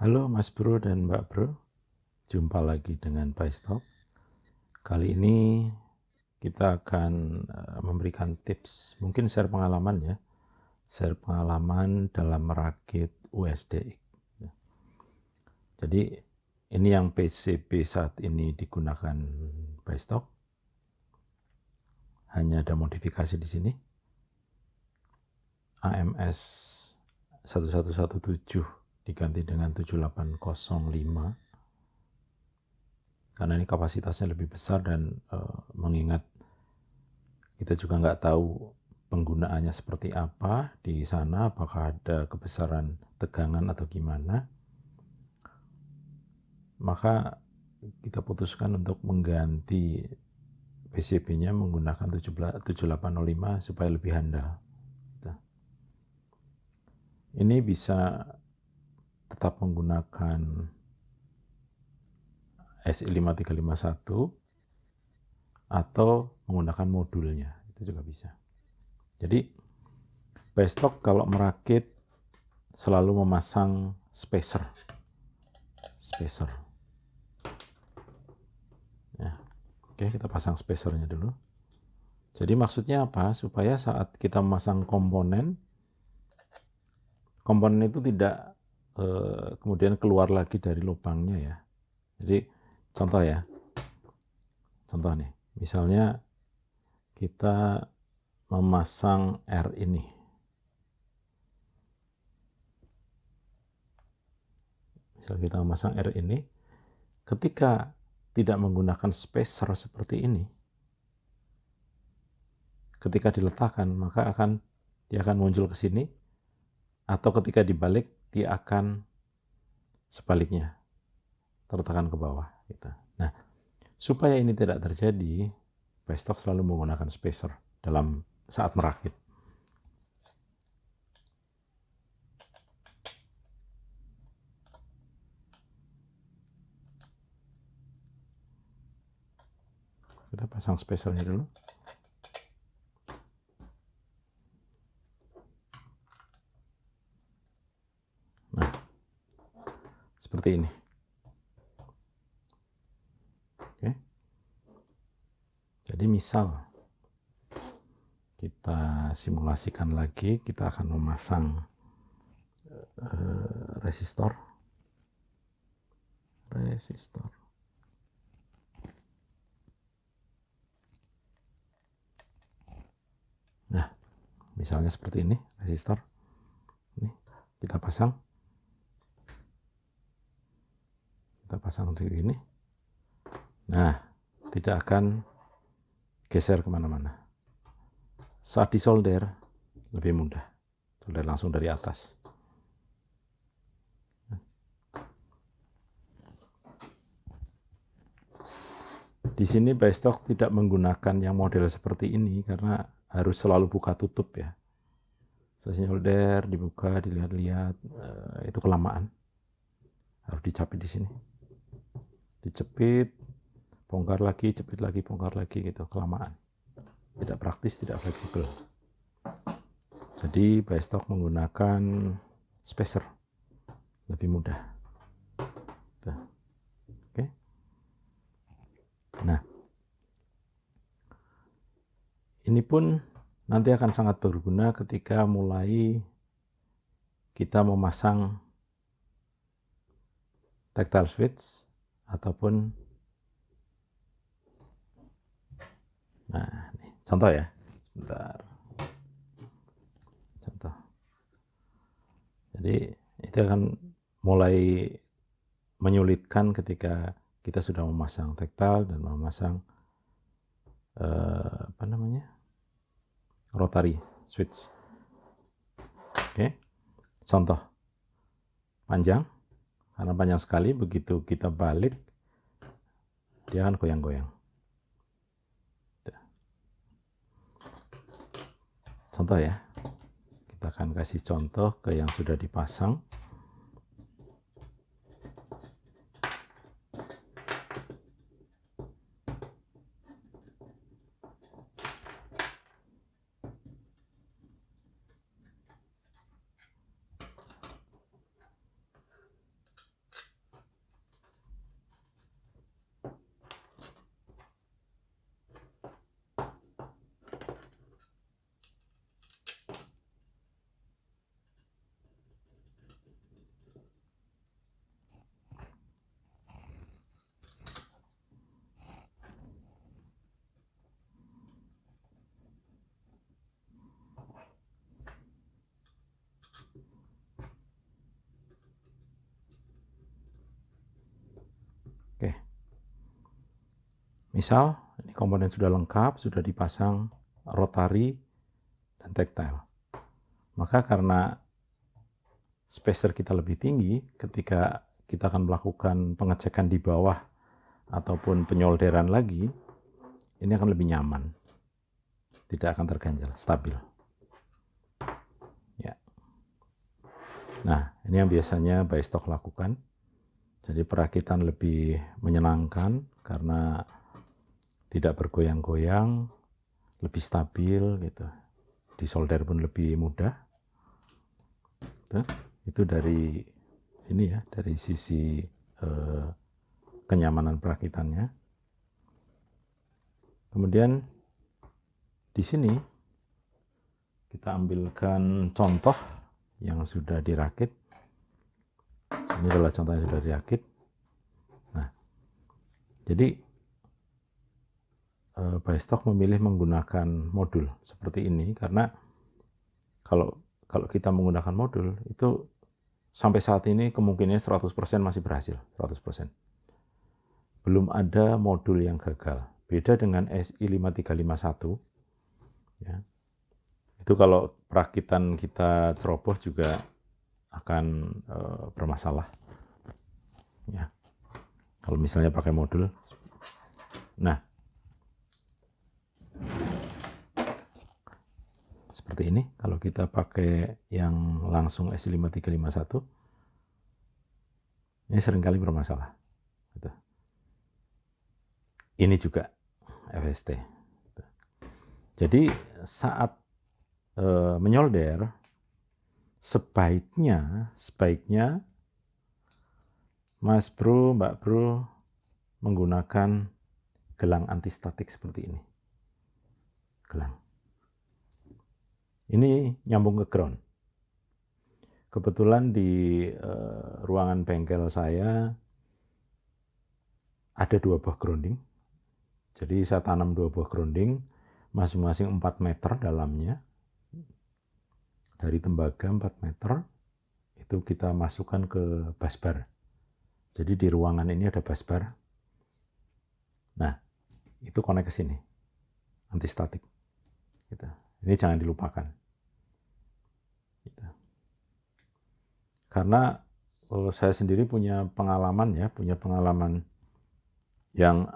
Halo Mas Bro dan Mbak Bro, jumpa lagi dengan Paistop. Kali ini kita akan memberikan tips, mungkin share pengalaman ya, share pengalaman dalam merakit USDX. Jadi ini yang PCB saat ini digunakan Paistop, hanya ada modifikasi di sini. AMS 1117 diganti dengan 7805. Karena ini kapasitasnya lebih besar dan mengingat kita juga nggak tahu penggunaannya seperti apa di sana, apakah ada kebesaran tegangan atau gimana, maka kita putuskan untuk mengganti PCB-nya menggunakan 7805 supaya lebih handal. Ini bisa tetap menggunakan SI5351 atau menggunakan modulnya, itu juga bisa. Jadi Paistop kalau merakit selalu memasang spacer. Ya. Oke, kita pasang spacernya dulu. Jadi maksudnya apa? Supaya saat kita memasang komponen itu tidak kemudian keluar lagi dari lubangnya ya. Jadi contoh ya, contoh nih, misalnya kita memasang R ini. Misal kita memasang R ini, ketika tidak menggunakan spacer seperti ini, ketika diletakkan maka dia akan muncul ke sini, atau ketika dibalik dia akan sebaliknya tertekan ke bawah gitu. Nah, supaya ini tidak terjadi, Paistop selalu menggunakan spacer dalam saat merakit. Kita pasang spacernya dulu. Nah, seperti ini. Oke. Jadi misal kita simulasikan lagi, kita akan memasang resistor. Nah, misalnya seperti ini, resistor. Ini kita pasang. Kita pasang di sini. Nah, tidak akan geser kemana-mana. Saat disolder lebih mudah, solder langsung dari atas. Di sini Paistop tidak menggunakan yang model seperti ini karena harus selalu buka tutup ya. Selesai solder, dibuka, dilihat-lihat, itu kelamaan. Harus dicapit di sini. Dicepit, bongkar lagi, cepit lagi, bongkar lagi gitu, kelamaan. Tidak praktis, tidak fleksibel. Jadi Paistop menggunakan spacer, lebih mudah. Tuh. Oke. Nah, ini pun nanti akan sangat berguna ketika mulai kita memasang tactile switch ataupun, nah nih, contoh ya, sebentar, contoh. Jadi itu akan mulai menyulitkan ketika kita sudah memasang tactile dan memasang rotary switch. Oke, contoh panjang, karena panjang sekali, begitu kita balik dia akan goyang-goyang. Contoh ya, kita akan kasih contoh ke yang sudah dipasang. Oke, misal ini komponen sudah lengkap, sudah dipasang rotary dan tactile. Maka karena spacer kita lebih tinggi, ketika kita akan melakukan pengecekan di bawah ataupun penyolderan lagi, ini akan lebih nyaman, tidak akan terganjal, stabil. Ya. Nah, ini yang biasanya Buystock lakukan. Jadi perakitan lebih menyenangkan karena tidak bergoyang-goyang, lebih stabil gitu. Disolder pun lebih mudah. Itu dari sini ya, dari sisi kenyamanan perakitannya. Kemudian di sini kita ambilkan contoh yang sudah dirakit. Ini adalah contoh yang sudah dirakit. Nah, jadi Buystock memilih menggunakan modul seperti ini karena kalau kita menggunakan modul itu sampai saat ini kemungkinannya 100% masih berhasil, 100%. Belum ada modul yang gagal. Beda dengan SI5351 ya. Itu kalau perakitan kita ceroboh juga akan bermasalah. Ya. Kalau misalnya pakai modul. Nah, seperti ini. Kalau kita pakai yang langsung SI5351, ini seringkali bermasalah. Gitu. Ini juga FST. Gitu. Jadi saat menyolder, sebaiknya Mas Bro, Mbak Bro menggunakan gelang antistatik seperti ini. Gelang. Ini nyambung ke ground. Kebetulan di ruangan bengkel saya ada 2 buah grounding. Jadi saya tanam 2 buah grounding, masing-masing 4 meter dalamnya. Dari tembaga 4 meter, itu kita masukkan ke busbar. Jadi di ruangan ini ada busbar. Nah, itu connect ke sini, antistatik. Gitu. Ini jangan dilupakan. Gitu. Karena saya sendiri punya pengalaman yang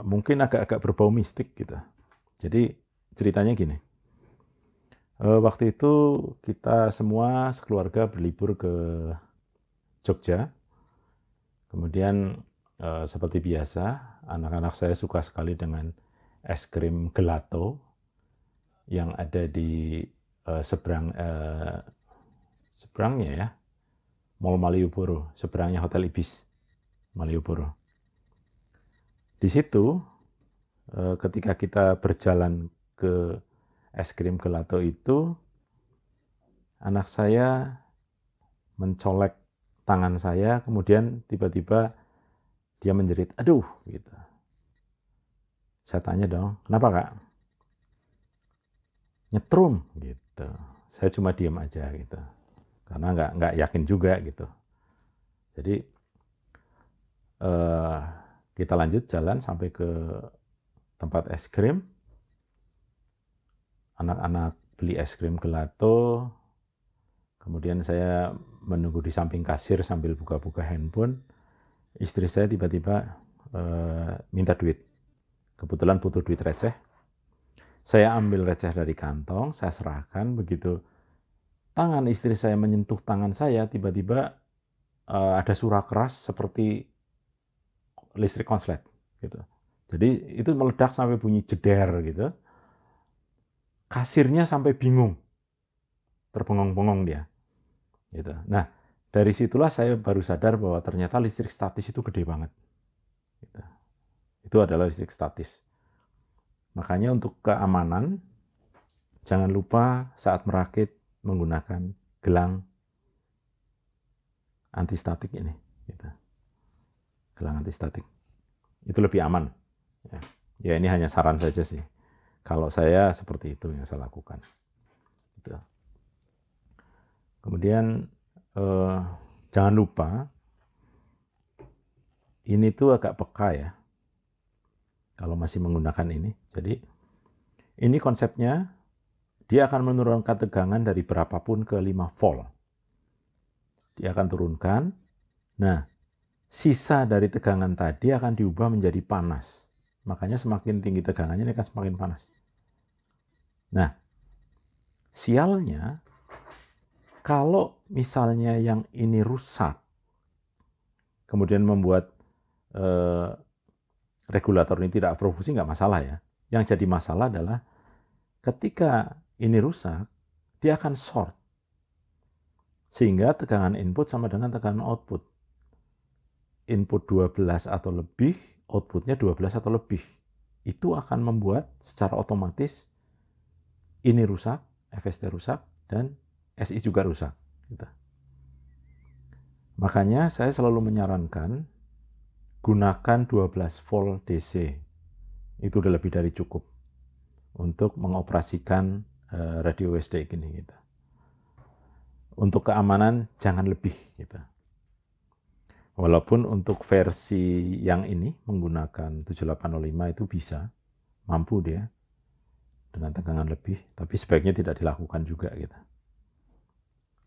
mungkin agak-agak berbau mistik gitu. Jadi ceritanya gini, waktu itu kita semua sekeluarga berlibur ke Jogja. Kemudian seperti biasa, anak-anak saya suka sekali dengan es krim gelato yang ada di seberangnya ya, Mall Malioboro, seberangnya Hotel Ibis Malioboro. Di situ ketika kita berjalan ke es krim gelato itu, anak saya mencolek tangan saya, kemudian tiba-tiba dia menjerit, aduh, gitu. Saya tanya dong, kenapa kak? Nyetrum, gitu. Saya cuma diam aja gitu, karena nggak yakin juga gitu. Jadi kita lanjut jalan sampai ke tempat es krim. Anak-anak beli es krim gelato. Kemudian saya menunggu di samping kasir sambil buka-buka handphone. Istri saya tiba-tiba minta duit. Kebetulan butuh duit receh. Saya ambil receh dari kantong, saya serahkan. Begitu tangan istri saya menyentuh tangan saya, tiba-tiba ada suara keras seperti listrik konslet. Gitu. Jadi itu meledak sampai bunyi jeder gitu. Kasirnya sampai bingung, terbengong-bengong dia. Gitu. Nah, dari situlah saya baru sadar bahwa ternyata listrik statis itu gede banget. Gitu. Itu adalah listrik statis. Makanya untuk keamanan, jangan lupa saat merakit menggunakan gelang antistatik ini. Gitu. Gelang antistatik. Itu lebih aman. Ya ini hanya saran saja sih. Kalau saya seperti itu yang saya lakukan. Gitu. Kemudian jangan lupa ini tuh agak peka ya, kalau masih menggunakan ini. Jadi ini konsepnya, dia akan menurunkan tegangan dari berapapun ke 5 volt. Dia akan turunkan. Nah, sisa dari tegangan tadi akan diubah menjadi panas. Makanya semakin tinggi tegangannya, ini akan semakin panas. Nah, sialnya, kalau misalnya yang ini rusak, kemudian membuat regulator ini tidak berfungsi, nggak masalah ya. Yang jadi masalah adalah ketika ini rusak, dia akan short. Sehingga tegangan input sama dengan tegangan output. Input 12 atau lebih, outputnya 12 atau lebih. Itu akan membuat secara otomatis ini rusak, FST rusak, dan SI juga rusak. Gitu. Makanya saya selalu menyarankan gunakan 12 volt DC. Itu udah lebih dari cukup untuk mengoperasikan radio USD gini gitu. Untuk keamanan jangan lebih gitu. Walaupun untuk versi yang ini menggunakan 7805 itu bisa, mampu dia dengan tegangan lebih, tapi sebaiknya tidak dilakukan juga gitu.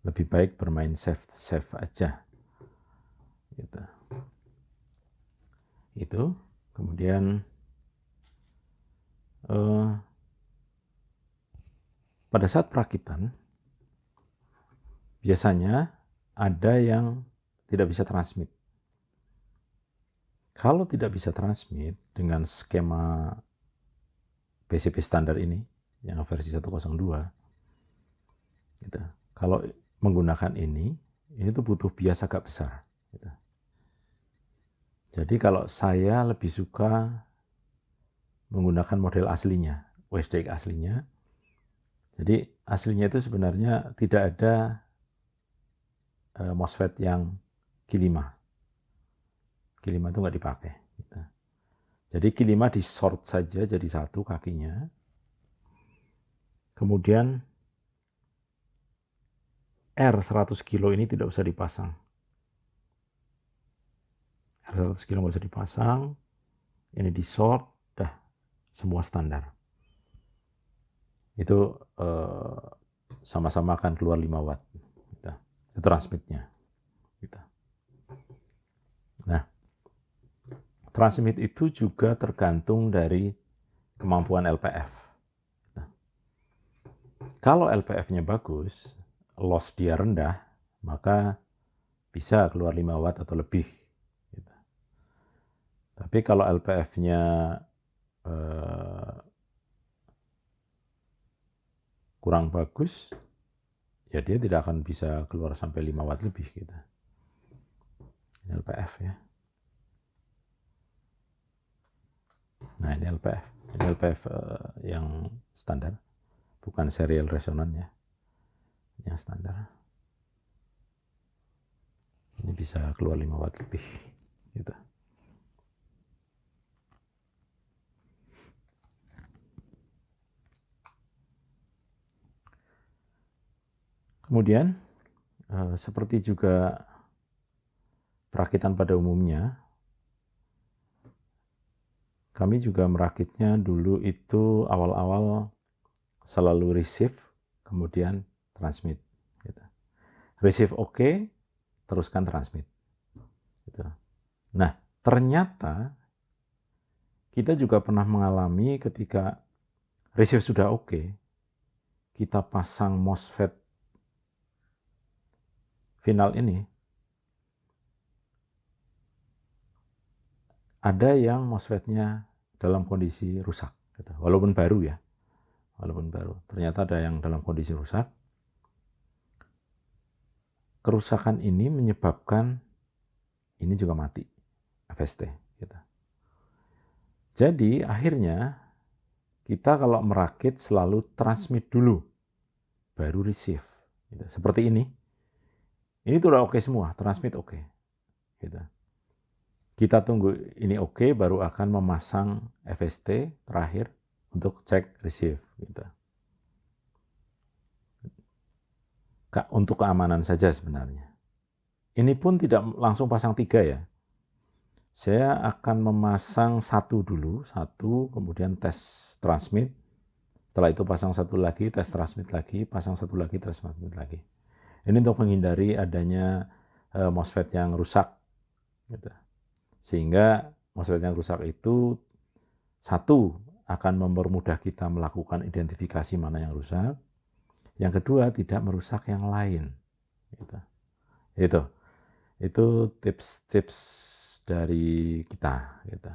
Lebih baik bermain safe aja gitu. Itu kemudian pada saat perakitan biasanya ada yang tidak bisa transmit. Kalau tidak bisa transmit dengan skema PCB standar ini, yang versi 102, gitu. Kalau menggunakan ini tuh butuh bias agak besar. Gitu. Jadi kalau saya lebih suka menggunakan model aslinya, USDX aslinya. Jadi aslinya itu sebenarnya tidak ada MOSFET yang Q5. Q5 itu nggak dipakai. Gitu. Jadi Q5 di short saja jadi satu kakinya. Kemudian R 100 kilo ini tidak usah dipasang. R 100 kilo nggak usah dipasang. Ini di short, dah semua standar. Itu sama-sama akan keluar 5 watt. Gitu. Itu transmitnya. Gitu. Nah, transmit itu juga tergantung dari kemampuan LPF. Nah, kalau LPF-nya bagus, loss dia rendah, maka bisa keluar 5 watt atau lebih. Gitu. Tapi kalau LPF-nya kurang bagus, ya dia tidak akan bisa keluar sampai 5 watt lebih. Gitu. Ini LPF ya. Nah ini LPF. Ini LPF yang standar, bukan serial resonannya. Yang standar. Ini bisa keluar 5 watt lebih. Gitu. Kemudian, seperti juga perakitan pada umumnya, kami juga merakitnya dulu itu awal-awal selalu receive, kemudian transmit. Gitu. Receive oke, teruskan transmit. Gitu. Nah, ternyata kita juga pernah mengalami ketika receive sudah oke, kita pasang MOSFET final ini, ada yang MOSFET-nya dalam kondisi rusak. Gitu. Walaupun baru ya. Walaupun baru. Ternyata ada yang dalam kondisi rusak. Kerusakan ini menyebabkan ini juga mati. FST. Gitu. Jadi akhirnya kita kalau merakit selalu transmit dulu. Baru receive. Gitu. Seperti ini. Ini tuh udah oke semua. Transmit oke. Gitu. Kita tunggu ini oke, baru akan memasang FST terakhir untuk cek receive. Gitu. Untuk keamanan saja sebenarnya. Ini pun tidak langsung pasang 3 ya. Saya akan memasang satu dulu, kemudian tes transmit. Setelah itu pasang satu lagi, tes transmit lagi, pasang satu lagi, tes transmit lagi. Ini untuk menghindari adanya MOSFET yang rusak. Gitu. Sehingga MOSFET yang rusak itu satu akan mempermudah kita melakukan identifikasi mana yang rusak. Yang kedua tidak merusak yang lain. Gitu. Itu tips-tips dari kita. Gitu.